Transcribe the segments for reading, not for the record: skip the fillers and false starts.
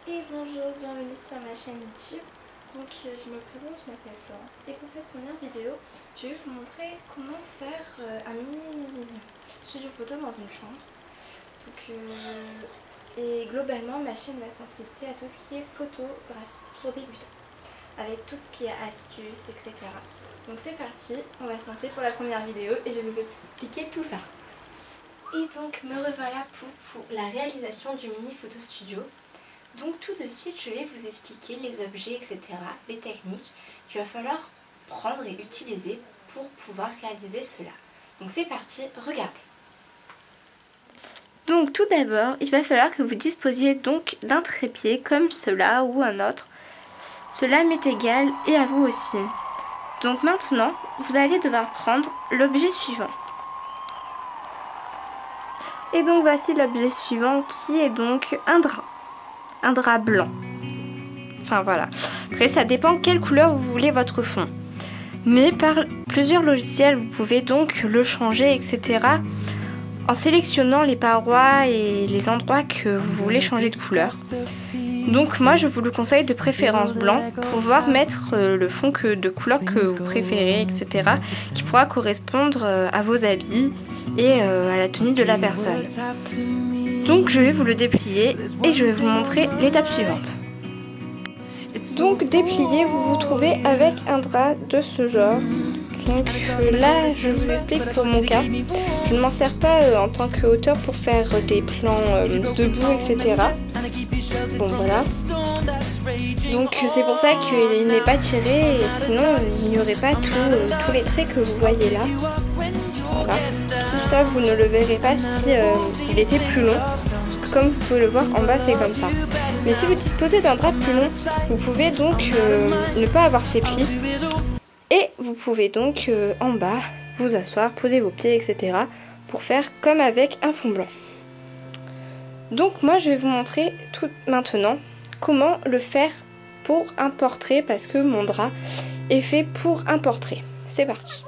Et bonjour, bienvenue sur ma chaîne YouTube. Donc je me présente, je m'appelle Florence et pour cette première vidéo, je vais vous montrer comment faire un mini studio photo dans une chambre. Et globalement, ma chaîne va consister à tout ce qui est photographie pour débutants, avec tout ce qui est astuces, etc. Donc c'est parti, on va se lancer pour la première vidéo et je vais vous expliquer tout ça. Et donc me revoilà pour la réalisation du mini photo studio. Donc tout de suite je vais vous expliquer les objets, etc., les techniques qu'il va falloir prendre et utiliser pour pouvoir réaliser cela. Donc c'est parti, regardez. Donc tout d'abord, il va falloir que vous disposiez donc d'un trépied comme cela ou un autre. Cela m'est égal et à vous aussi. Donc maintenant, vous allez devoir prendre l'objet suivant. Et donc voici l'objet suivant qui est donc un drap blanc. Enfin voilà. Après ça dépend quelle couleur vous voulez votre fond. Mais par plusieurs logiciels vous pouvez donc le changer, etc. en sélectionnant les parois et les endroits que vous voulez changer de couleur. Donc moi je vous le conseille de préférence blanc pour pouvoir mettre le fond de couleur que vous préférez, etc. qui pourra correspondre à vos habits et à la tenue de la personne. Donc je vais vous le déplier et je vais vous montrer l'étape suivante. Donc déplié, vous vous trouvez avec un drap de ce genre. Donc là je vous explique pour mon cas. Je ne m'en sers pas en tant que auteur pour faire des plans debout, etc. Bon voilà. Donc c'est pour ça qu'il n'est pas tiré, et sinon il n'y aurait pas tous les traits que vous voyez là. Voilà. Tout ça vous ne le verrez pas si il était plus long. Comme vous pouvez le voir en bas c'est comme ça. Mais si vous disposez d'un drap plus long, vous pouvez donc ne pas avoir ces plis. Et vous pouvez donc en bas vous asseoir, poser vos pieds, etc. pour faire comme avec un fond blanc. Donc moi je vais vous montrer tout maintenant comment le faire pour un portrait parce que mon drap est fait pour un portrait. C'est parti.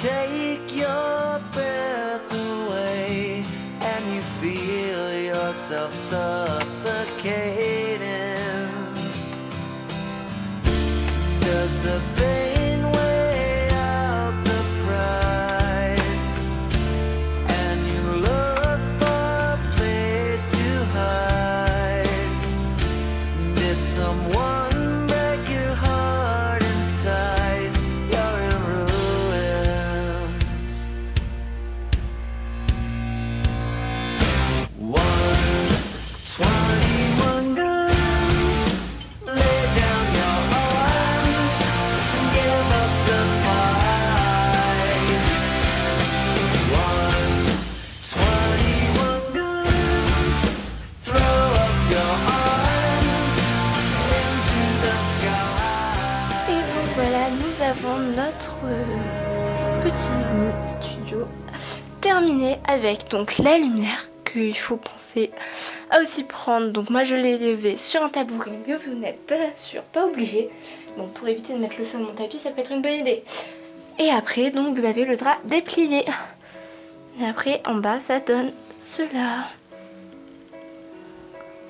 Take your breath away and you feel yourself suffocating. Does the pain weigh out the pride and you look for a place to hide? Did someone break your heart inside? You're in ruins. 121 guns, lay down your arms and give up the fight. 121 guns, throw up your arms into the sky. Et donc voilà, nous avons notre petit studio terminé avec donc la lumière qu'il faut penser à aussi prendre. Donc moi je l'ai levé sur un tabouret, mais vous n'êtes pas sûr, pas obligé. Bon, pour éviter de mettre le feu à mon tapis, ça peut être une bonne idée. Et après donc vous avez le drap déplié. Et après en bas ça donne cela.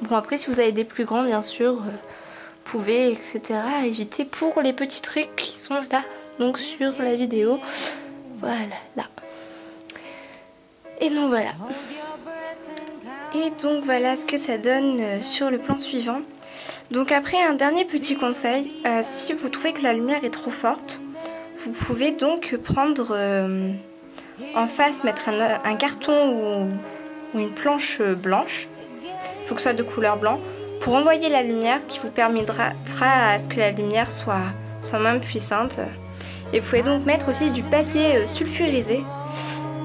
Bon après si vous avez des plus grands bien sûr, vous pouvez etc. éviter pour les petits traits qui sont là. Donc sur la vidéo. Voilà, là. Et donc voilà. Et donc voilà ce que ça donne sur le plan suivant. Donc après un dernier petit conseil, si vous trouvez que la lumière est trop forte, vous pouvez donc prendre en face, mettre un carton ou une planche blanche. Il faut que ce soit de couleur blanc pour envoyer la lumière, ce qui vous permettra à ce que la lumière soit moins puissante. Et vous pouvez donc mettre aussi du papier sulfurisé.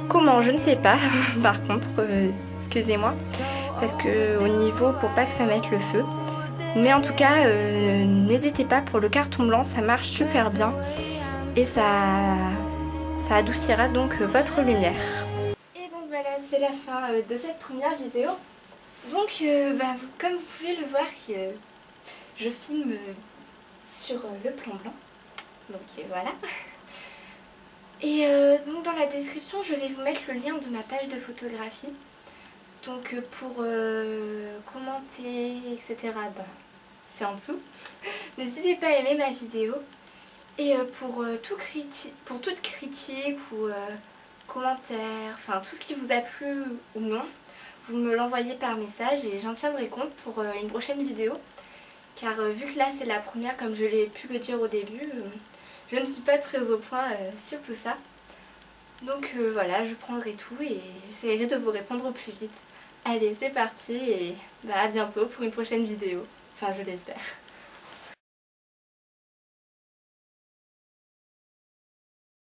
Comment, je ne sais pas, par contre, excusez-moi, parce que au niveau, pour pas que ça mette le feu. Mais en tout cas, n'hésitez pas, pour le carton blanc, ça marche super bien. Et ça adoucira donc votre lumière. Et donc voilà, c'est la fin de cette première vidéo. Donc, comme vous pouvez le voir, je filme sur le plan blanc. Donc voilà. Et donc dans la description je vais vous mettre le lien de ma page de photographie. Donc pour commenter etc. Ben, c'est en dessous. N'hésitez pas à aimer ma vidéo. Et pour toute critique ou commentaire, enfin tout ce qui vous a plu ou non, vous me l'envoyez par message et j'en tiendrai compte pour une prochaine vidéo. Car vu que là c'est la première, comme je l'ai pu le dire au début, je ne suis pas très au point sur tout ça. Donc voilà, je prendrai tout et j'essaierai de vous répondre au plus vite. Allez, c'est parti et bah, à bientôt pour une prochaine vidéo. Enfin, je l'espère.